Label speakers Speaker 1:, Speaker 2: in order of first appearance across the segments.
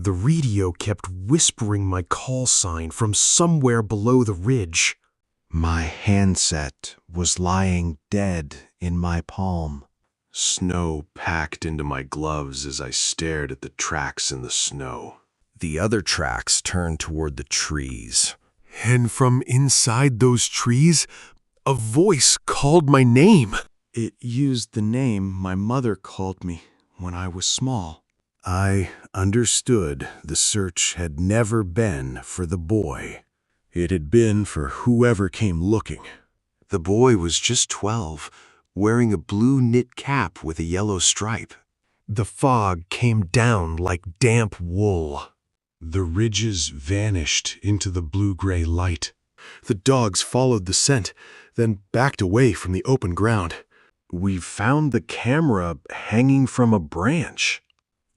Speaker 1: The radio kept whispering my call sign from somewhere below the ridge.
Speaker 2: My handset was lying dead in my palm.
Speaker 3: Snow packed into my gloves as I stared at the tracks in the snow.
Speaker 4: The other tracks turned toward the trees.
Speaker 1: And from inside those trees, a voice called my name.
Speaker 2: It used the name my mother called me when I was small.
Speaker 4: I understood the search had never been for the boy. It had been for whoever came looking.
Speaker 3: The boy was just 12, wearing a blue knit cap with a yellow stripe.
Speaker 1: The fog came down like damp wool.
Speaker 4: The ridges vanished into the blue-gray light.
Speaker 1: The dogs followed the scent, then backed away from the open ground.
Speaker 4: We found the camera hanging from a branch.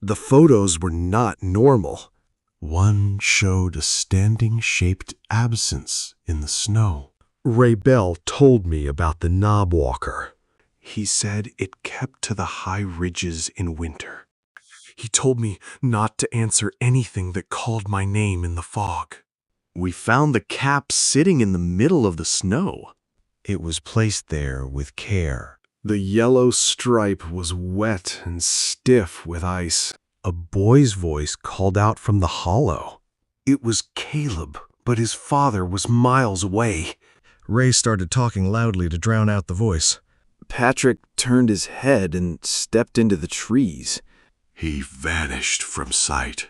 Speaker 1: The photos were not normal.
Speaker 4: One showed a standing-shaped absence in the snow.
Speaker 1: Ray Bell told me about the knob walker.
Speaker 3: He said it kept to the high ridges in winter.
Speaker 1: He told me not to answer anything that called my name in the fog.
Speaker 2: We found the cap sitting in the middle of the snow.
Speaker 4: It was placed there with care.
Speaker 1: The yellow stripe was wet and stiff with ice.
Speaker 4: A boy's voice called out from the hollow.
Speaker 1: It was Caleb, but his father was miles away.
Speaker 4: Ray started talking loudly to drown out the voice.
Speaker 2: Patrick turned his head and stepped into the trees.
Speaker 3: He vanished from sight.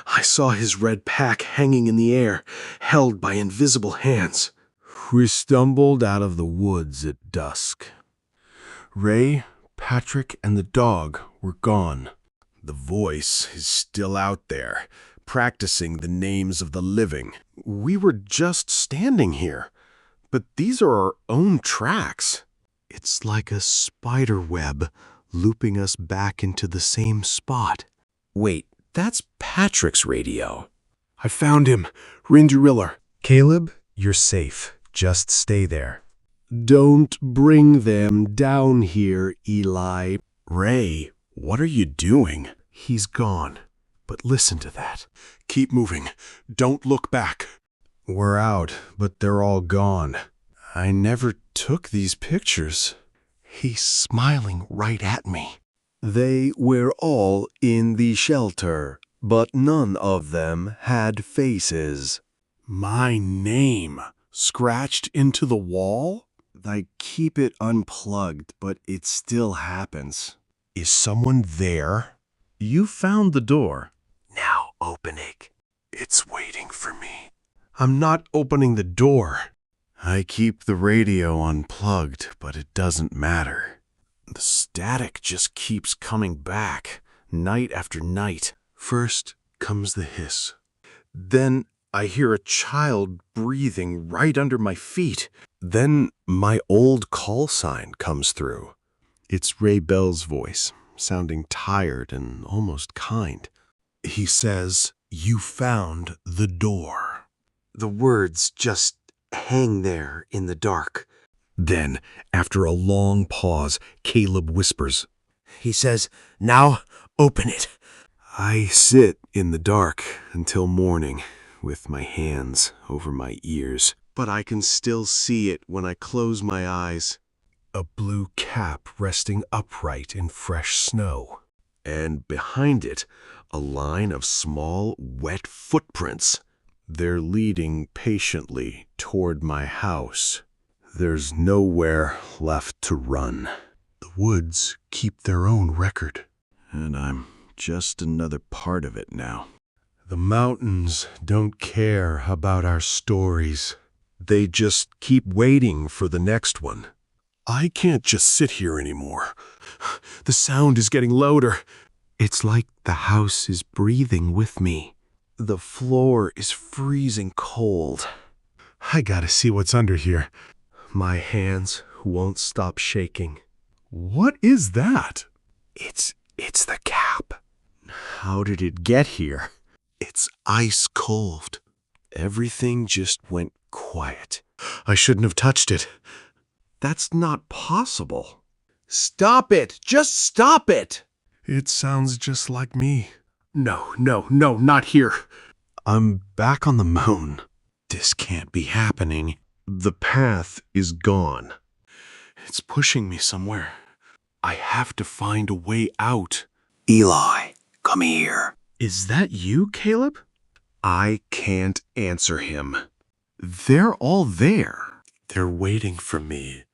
Speaker 1: I saw his red pack hanging in the air, held by invisible hands.
Speaker 4: We stumbled out of the woods at dusk. Ray, Patrick, and the dog were gone. The voice is still out there, practicing the names of the living.
Speaker 1: We were just standing here, but these are our own tracks. It's like a spider web looping us back into the same spot.
Speaker 4: Wait, that's Patrick's radio.
Speaker 1: I found him. Ringeriller.
Speaker 4: Caleb, you're safe. Just stay there.
Speaker 1: Don't bring them down here, Eli.
Speaker 4: Ray, what are you doing?
Speaker 1: He's gone. But listen to that. Keep moving. Don't look back.
Speaker 4: We're out, but they're all gone. I never took these pictures.
Speaker 1: He's smiling right at me.
Speaker 2: They were all in the shelter, but none of them had faces.
Speaker 1: My name scratched into the wall?
Speaker 2: I keep it unplugged, but it still happens.
Speaker 4: Is someone there?
Speaker 2: You found the door.
Speaker 1: Now open it.
Speaker 3: It's waiting for me.
Speaker 1: I'm not opening the door.
Speaker 4: I keep the radio unplugged, but it doesn't matter.
Speaker 2: The static just keeps coming back, night after night.
Speaker 1: First comes the hiss. Then I hear a child breathing right under my feet. Then my old call sign comes through. It's Ray Bell's voice, sounding tired and almost kind. He says, "You found the door." The words just hang there in the dark. Then, after a long pause, Caleb whispers. He says, "Now open it." I sit in the dark until morning, with my hands over my ears. But I can still see it when I close my eyes. A blue cap resting upright in fresh snow. And behind it, a line of small, wet footprints. They're leading patiently toward my house. There's nowhere left to run. The woods keep their own record.
Speaker 2: And I'm just another part of it now.
Speaker 1: The mountains don't care about our stories. They just keep waiting for the next one. I can't just sit here anymore. The sound is getting louder. It's like the house is breathing with me. The floor is freezing cold. I gotta see what's under here. My hands won't stop shaking. What is that? It's the cap. How did it get here? It's ice cold. Everything just went quiet. I shouldn't have touched it. That's not possible.
Speaker 2: Stop it! Just stop it!
Speaker 1: It sounds just like me.
Speaker 4: No, not here. I'm back on the mountain. This can't be happening.
Speaker 1: The path is gone.
Speaker 4: It's pushing me somewhere. I have to find a way out.
Speaker 2: Eli, come here.
Speaker 4: Is that you, Caleb?
Speaker 1: I can't answer him.
Speaker 4: They're all there. They're waiting for me.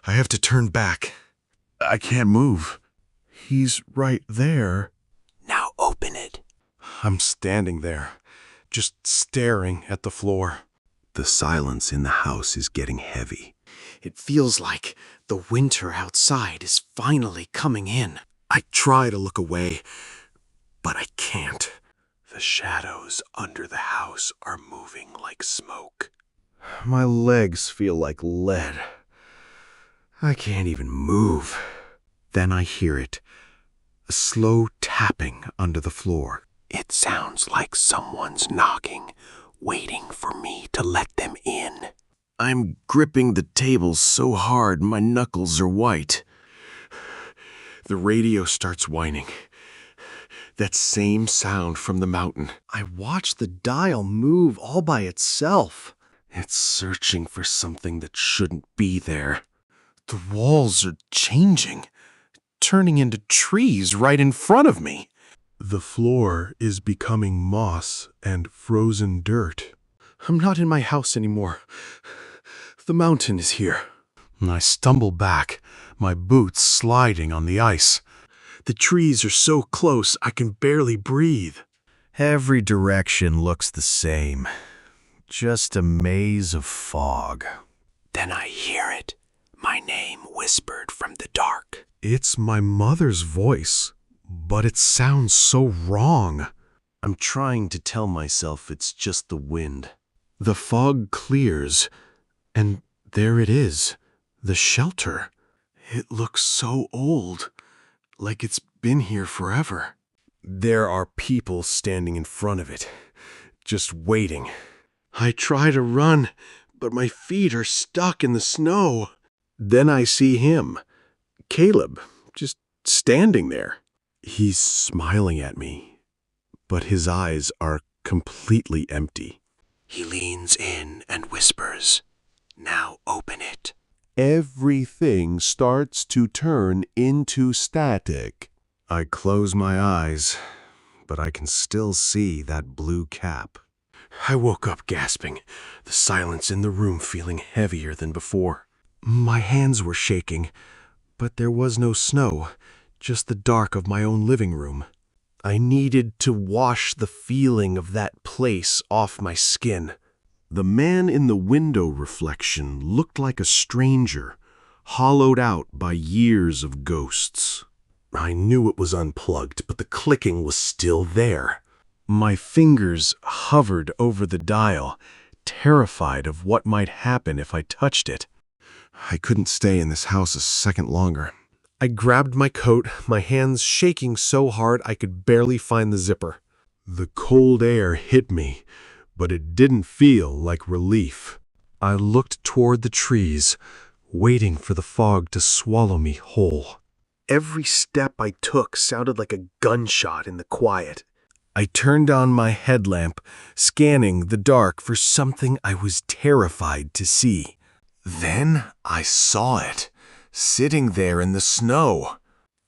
Speaker 4: I have to turn back. I can't move. He's right there.
Speaker 2: Now open it.
Speaker 4: I'm standing there, just staring at the floor.
Speaker 3: The silence in the house is getting heavy.
Speaker 5: It feels like the winter outside is finally coming in.
Speaker 4: I try to look away, but I can't. The shadows under the house are moving like smoke. My legs feel like lead. I can't even move. Then I hear it, a slow tapping under the floor.
Speaker 3: It sounds like someone's knocking, waiting for me to let them in.
Speaker 4: I'm gripping the table so hard my knuckles are white. The radio starts whining. That same sound from the mountain. I watch the dial move all by itself. It's searching for something that shouldn't be there. The walls are changing, turning into trees right in front of me. The floor is becoming moss and frozen dirt. I'm not in my house anymore. The mountain is here. I stumble back, my boots sliding on the ice. The trees are so close I can barely breathe. Every direction looks the same. Just a maze of fog.
Speaker 3: Then I hear it, my name whispered from the dark.
Speaker 4: It's my mother's voice, but it sounds so wrong. I'm trying to tell myself it's just the wind. The fog clears, and there it is, the shelter. It looks so old, like it's been here forever. There are people standing in front of it, just waiting. I try to run, but my feet are stuck in the snow. Then I see him, Caleb, just standing there. He's smiling at me, but his eyes are completely empty.
Speaker 3: He leans in and whispers, "Now open it."
Speaker 1: Everything starts to turn into static.
Speaker 4: I close my eyes, but I can still see that blue cap. I woke up gasping, the silence in the room feeling heavier than before. My hands were shaking, but there was no snow, just the dark of my own living room. I needed to wash the feeling of that place off my skin. The man in the window reflection looked like a stranger, hollowed out by years of ghosts. I knew it was unplugged, but the clicking was still there. My fingers hovered over the dial, terrified of what might happen if I touched it. I couldn't stay in this house a second longer. I grabbed my coat, my hands shaking so hard I could barely find the zipper. The cold air hit me, but it didn't feel like relief. I looked toward the trees, waiting for the fog to swallow me whole. Every step I took sounded like a gunshot in the quiet. I turned on my headlamp, scanning the dark for something I was terrified to see. Then I saw it, sitting there in the snow.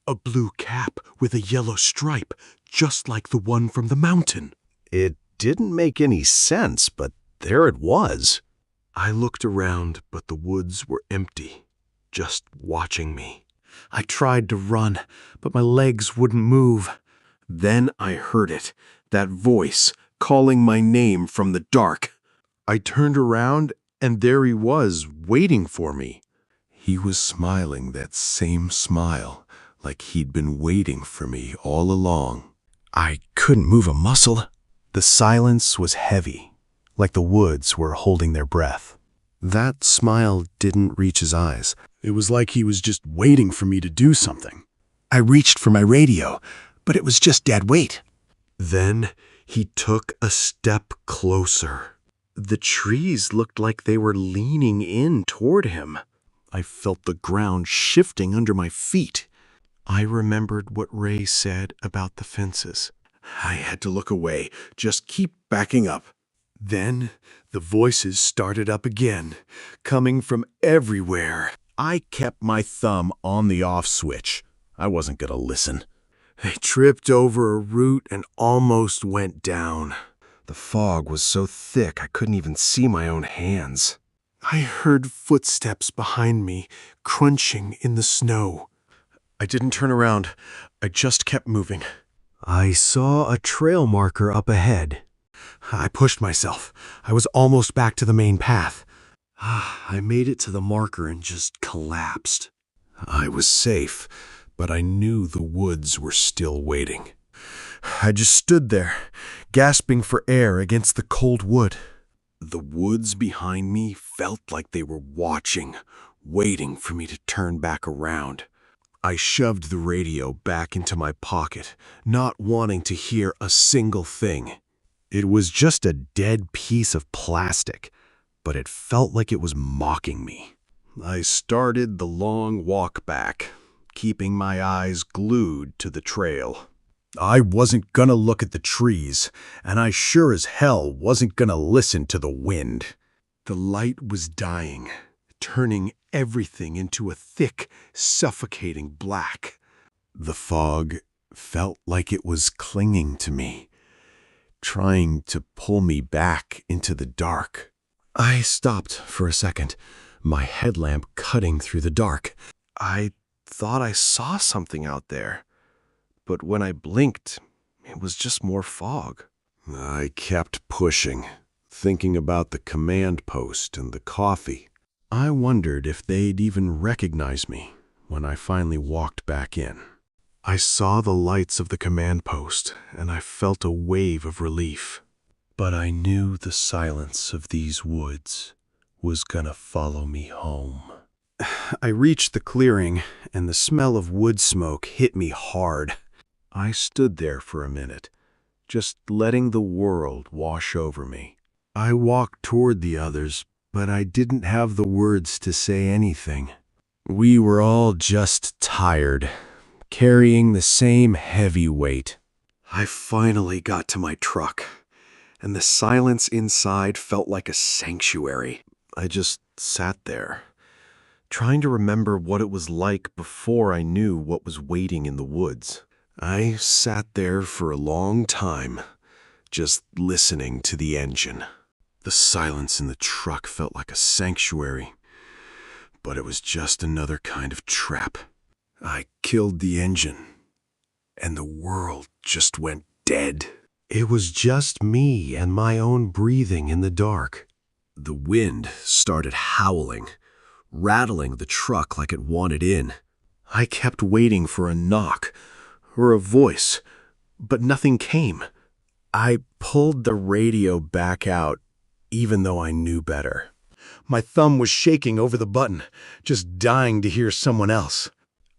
Speaker 4: A blue cap with a yellow stripe, just like the one from the mountain. It didn't make any sense, but there it was. I looked around, but the woods were empty, just watching me. I tried to run, but my legs wouldn't move. Then I heard it, that voice calling my name from the dark. I turned around, and there he was, waiting for me. He was smiling that same smile, like he'd been waiting for me all along. I couldn't move a muscle. The silence was heavy, like the woods were holding their breath. That smile didn't reach his eyes. It was like he was just waiting for me to do something. I reached for my radio, but it was just dead weight. Then he took a step closer. The trees looked like they were leaning in toward him. I felt the ground shifting under my feet. I remembered what Ray said about the fences.
Speaker 1: I had to look away. Just keep backing up.
Speaker 2: Then the voices started up again, coming from everywhere.
Speaker 4: I kept my thumb on the off switch. I wasn't going to listen.
Speaker 1: They tripped over a root and almost went down. The fog was so thick I couldn't even see my own hands. I heard footsteps behind me, crunching in the snow. I didn't turn around. I just kept moving.
Speaker 2: I saw a trail marker up ahead.
Speaker 1: I pushed myself. I was almost back to the main path.
Speaker 2: I made it to the marker and just collapsed.
Speaker 1: I was safe, but I knew the woods were still waiting. I just stood there, gasping for air against the cold wood. The woods behind me felt like they were watching, waiting for me to turn back around. I shoved the radio back into my pocket, not wanting to hear a single thing. It was just a dead piece of plastic, but it felt like it was mocking me. I started the long walk back, keeping my eyes glued to the trail.
Speaker 4: I wasn't gonna look at the trees, and I sure as hell wasn't gonna listen to the wind.
Speaker 1: The light was dying, turning everything into a thick, suffocating black. The fog felt like it was clinging to me, trying to pull me back into the dark. I stopped for a second, my headlamp cutting through the dark. I thought I saw something out there, but when I blinked, it was just more fog. I kept pushing, thinking about the command post and the coffee. I wondered if they'd even recognize me when I finally walked back in. I saw the lights of the command post, and I felt a wave of relief. But I knew the silence of these woods was gonna follow me home. I reached the clearing, and the smell of wood smoke hit me hard. I stood there for a minute, just letting the world wash over me. I walked toward the others, but I didn't have the words to say anything. We were all just tired, carrying the same heavy weight. I finally got to my truck, and the silence inside felt like a sanctuary. I just sat there, trying to remember what it was like before I knew what was waiting in the woods. I sat there for a long time, just listening to the engine. The silence in the truck felt like a sanctuary, but it was just another kind of trap. I killed the engine, and the world just went dead. It was just me and my own breathing in the dark. The wind started howling, rattling the truck like it wanted in. I kept waiting for a knock or a voice, but nothing came. I pulled the radio back out, even though I knew better. My thumb was shaking over the button, just dying to hear someone else.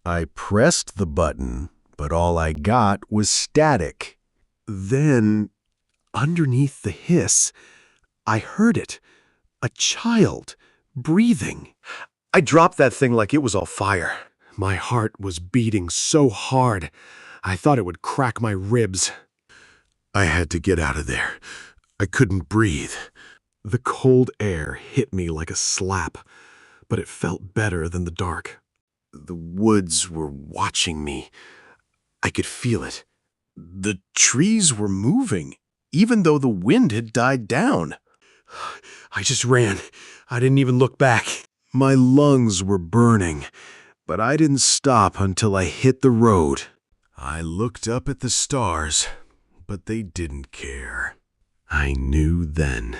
Speaker 1: I pressed the button, but all I got was static. Then, underneath the hiss, I heard it. A child, breathing. I dropped that thing like it was all fire. My heart was beating so hard, I thought it would crack my ribs. I had to get out of there. I couldn't breathe. The cold air hit me like a slap, but it felt better than the dark. The woods were watching me. I could feel it. The trees were moving, even though the wind had died down. I just ran. I didn't even look back. My lungs were burning, but I didn't stop until I hit the road. I looked up at the stars, but they didn't care. I knew then.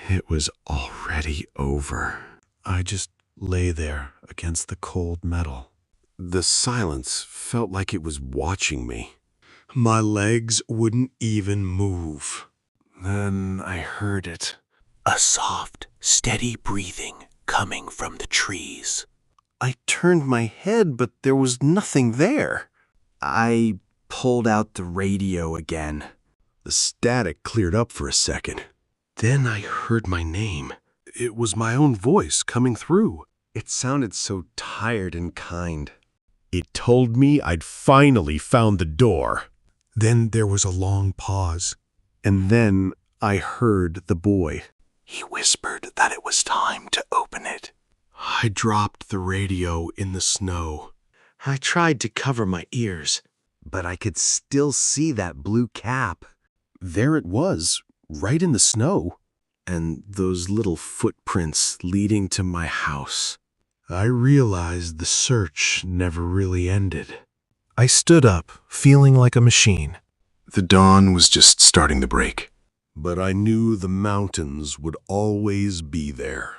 Speaker 1: It was already over. I just lay there against the cold metal. The silence felt like it was watching me. My legs wouldn't even move. Then I heard it. A soft, steady breathing coming from the trees. I turned my head, but there was nothing there. I pulled out the radio again. The static cleared up for a second. Then I heard my name. It was my own voice coming through. It sounded so tired and kind. It told me I'd finally found the door. Then there was a long pause.
Speaker 2: And then I heard the boy.
Speaker 1: He whispered that it was time to open it. I dropped the radio in the snow.
Speaker 5: I tried to cover my ears.
Speaker 3: But I could still see that blue cap.
Speaker 1: There it was, right in the snow. And those little footprints leading to my house. I realized the search never really ended. I stood up, feeling like a machine. The dawn was just starting to break.
Speaker 4: But I knew the mountains would always be there.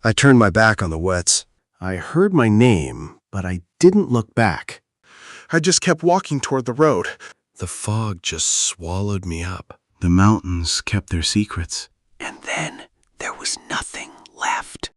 Speaker 2: I turned my back on the wets.
Speaker 1: I heard my name, but I didn't look back. I just kept walking toward the road. The fog just swallowed me up. The mountains kept their secrets.
Speaker 3: And then there was nothing left.